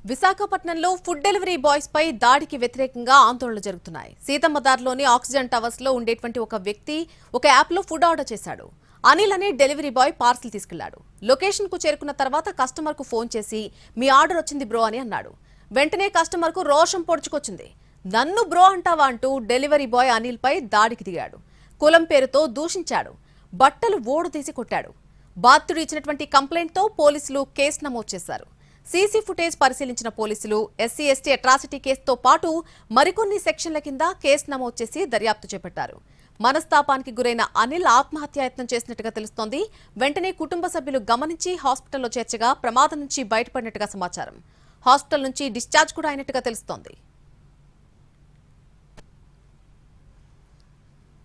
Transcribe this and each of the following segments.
విశాఖపట్నంలో food delivery boys పై దాడికి వ్యతిరేకంగా ఆందోళనలు జరుగుతున్నాయి. సీతమ్మదార్లోని ఆక్సిజన్ టవర్స్ లో ఉండేటువంటి ఒక వ్యక్తి ఒక యాప్ లో ఫుడ్ ఆర్డర్ చేశాడు. అనిల్ అనే డెలివరీ బాయ్ పార్సిల్ తీసుకెళ్లాడు. లొకేషన్ కు చేరుకున్న తర్వాత కస్టమర్ కు ఫోన్ చేసి మీ ఆర్డర్ వచ్చింది బ్రో అని అన్నాడు. వెంటనే కస్టమర్ కు రోషం పొడుచుకొచ్చింది. నన్ను బ్రో అంటావా అంటూ డెలివరీ బాయ్ అనిల్ పై దాడికి దిగాడు. కులం పేరుతో దూషించాడు. బట్టలు ఓడు తీసి కొట్టాడు. బాధితుడు ఇచ్చినటువంటి కంప్లైంట్ తో పోలీసులు కేసు నమోదు చేశారు. సీసీ ఫుటేజ్ పరిశీలించిన పోలీసులు ఎస్సీ ఎస్టీ అట్రాసిటీ కేసుతో పాటు మరికొన్ని సెక్షన్ల కింద కేసు నమోదు చేసి దర్యాప్తు చేపట్టారు. మనస్తాపానికి గురైన అనిల్ ఆత్మహత్యాయత్నం చేసినట్టుగా తెలుస్తోంది. వెంటనే కుటుంబ సభ్యులు గమనించి హాస్పిటల్లో చేర్చగా ప్రమాదం నుంచి బయటపడినట్టుగా సమాచారం. హాస్పిటల్ నుంచి డిశ్చార్జ్ కూడా అయినట్టుగా తెలుస్తోంది.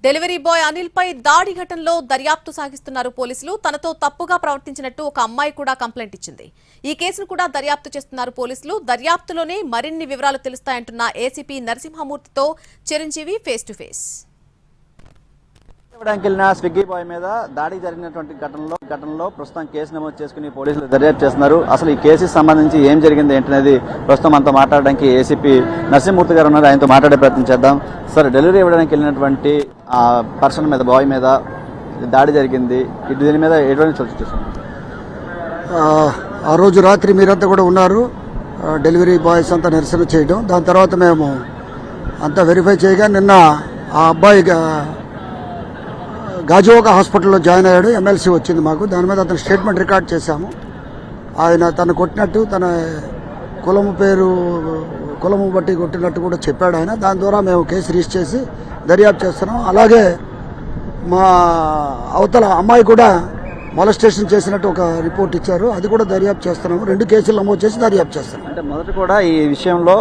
డెలివరీ బాయ్ అనిల్ పై దాడి ఘటనలో దర్యాప్తు సాగిస్తున్నారు పోలీసులు. తనతో తప్పుగా ప్రవర్తించినట్టు ఒక అమ్మాయి కూడా కంప్లైంట్ ఇచ్చింది. ఈ కేసును కూడా దర్యాప్తు చేస్తున్నారు పోలీసులు. దర్యాప్తులోనే మరిన్ని వివరాలు తెలుస్తాయంటున్న ఏసీపీ నరసింహమూర్తితో చిరంజీవి ఫేస్ టు ఫేస్. వెళ్ళిన స్విగ్గీ బాయ్ మీద దాడి జరిగినటువంటి ఘటనలో ప్రస్తుతం కేసు నమోదు చేసుకుని పోలీసులు దర్యాప్తు చేస్తున్నారు. అసలు ఈ కేసుకి సంబంధించి ఏం జరిగింది ఏంటనేది ప్రస్తుతం అంతా మాట్లాడడానికి ఏసీపీ నరసింహమూర్తి గారు ఉన్నారు. ఆయనతో మాట్లాడే ప్రయత్నం చేద్దాం. సార్, డెలివరీ ఇవ్వడానికి వెళ్ళినటువంటి పర్సన్ మీద బాయ్ మీద దాడి జరిగింది. దీని మీద ఎటువంటి చర్చ చేస్తున్నారు? ఆ రోజు రాత్రి మీరంతా కూడా ఉన్నారు. డెలివరీ బాయ్స్ అంతా నిరసన చేయడం, దాని తర్వాత మేము అంతా వెరిఫై చేయగా నిన్న ఆ అబ్బాయి గాజువాక హాస్పిటల్లో జాయిన్ అయ్యాడు. ఎమ్మెల్సీ వచ్చింది మాకు. దాని మీద అతను స్టేట్మెంట్ రికార్డ్ చేశాము. ఆయన తను కొట్టినట్టు, తన కులము బట్టి కొట్టినట్టు కూడా చెప్పాడు ఆయన. దాని ద్వారా మేము కేసు రిజిస్టర్ చేసి దర్యాప్తు చేస్తున్నాం. అలాగే మా అవతల అమ్మాయి కూడా మొలస్టేషన్ చేసినట్టు ఒక రిపోర్ట్ ఇచ్చారు. అది కూడా దర్యాప్తు చేస్తున్నాము. 2 కేసులు నమోదు చేసి దర్యాప్తు చేస్తున్నాం. అంటే మొదట కూడా ఈ విషయంలో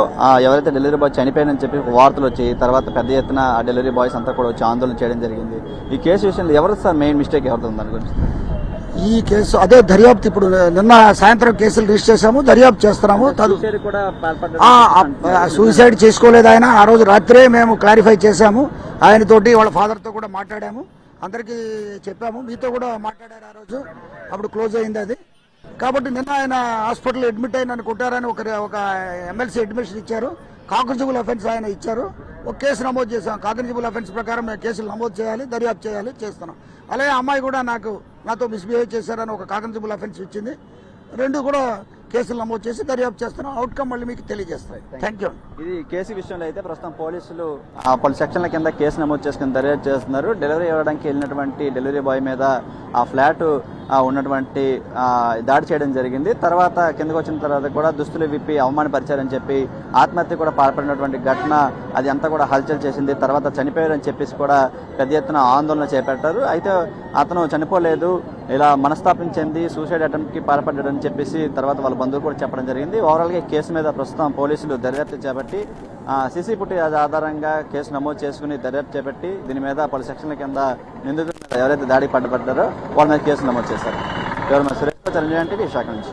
ఎవరైతే డెలివరీ బాయ్ చనిపోయారని చెప్పి వార్తలు వచ్చాయి. తర్వాత పెద్ద ఎత్తున ఆ డెలివరీ బాయ్స్ అంతా కూడా వచ్చి ఆందోళన చేయడం జరిగింది. ఈ కేసు విషయంలో ఎవరు సార్ మెయిన్ మిస్టేక్ ఎవరితో దాని గురించి? ఈ కేసు అదే దర్యాప్తు. ఇప్పుడు నిన్న సాయంత్రం కేసులు రిజిస్టర్ చేశాము, దర్యాప్తు చేస్తున్నాము. సూసైడ్ చేసుకోలేదు ఆయన. ఆ రోజు రాత్రే మేము క్లారిఫై చేశాము. ఆయనతోటి వాళ్ళ ఫాదర్తో కూడా మాట్లాడాము. అందరికీ చెప్పాము. మీతో కూడా మాట్లాడారు ఆ రోజు. అప్పుడు క్లోజ్ అయింది అది. కాబట్టి నిన్న ఆయన హాస్పిటల్ అడ్మిట్ అయిన కొట్టారని ఒక ఎమ్మెల్సీ అడ్మిషన్ ఇచ్చారు. కాగ్నిజబుల్ అఫెన్స్ ఆయన ఇచ్చారు. ఒక కేసు నమోదు చేశాం. కాగ్నిజబుల్ అఫెన్స్ ప్రకారం మేము కేసులు నమోదు చేయాలి, దర్యాప్తు చేయాలి, చేస్తున్నాం. అలాగే అమ్మాయి కూడా నాతో మిస్బిహేవ్ చేశారని ఒక కాగ్నిజబుల్ అఫెన్స్ ఇచ్చింది. 2 కూడా కేసులు నమోదు చేసి దర్యాప్తు చేస్తున్నాం. అవుట్కమ్ మళ్ళీ మీకు తెలియజేస్తాయి. Thank you. ఇది కేసు విషయంలో అయితే ప్రస్తుతం పోలీసులు పలు సెక్షన్ల కింద కేసు నమోదు చేసుకుని దర్యాప్తు చేస్తున్నారు. డెలివరీ ఇవ్వడానికి వెళ్ళినటువంటి డెలివరీ బాయ్ మీద ఆ ఫ్లాట్ ఉన్నటువంటి దాడి చేయడం జరిగింది. తర్వాత కిందకు వచ్చిన తర్వాత కూడా దుస్తులు విప్పి అవమానపరిచారని చెప్పి ఆత్మహత్య కూడా పాల్పడినటువంటి ఘటన అది అంతా కూడా హల్చల్ చేసింది. తర్వాత చనిపోయారని చెప్పేసి కూడా పెద్ద ఎత్తున ఆందోళన చేపట్టారు. అయితే అతను చనిపోలేదు, ఇలా మనస్తాపం చెంది సూసైడ్ అటెంప్ట్కి పాల్పడ్డాడని చెప్పేసి తర్వాత వాళ్ళ బంధువులు కూడా చెప్పడం జరిగింది. ఓవరాల్గా కేసు మీద ప్రస్తుతం పోలీసులు దర్యాప్తు చేపట్టి సీసీ ఫుటేజ్ ఆధారంగా కేసు నమోదు చేసుకుని దర్యాప్తు చేపట్టి దీని మీద పలు సెక్షన్ల కింద నిందితులు ఎవరైతే దాడి పడ్డారో వాళ్ళ మీద కేసు నమోదు చేశారు. ఎవరు సురేష్ చిరంజీవి అంటే విశాఖ నుంచి.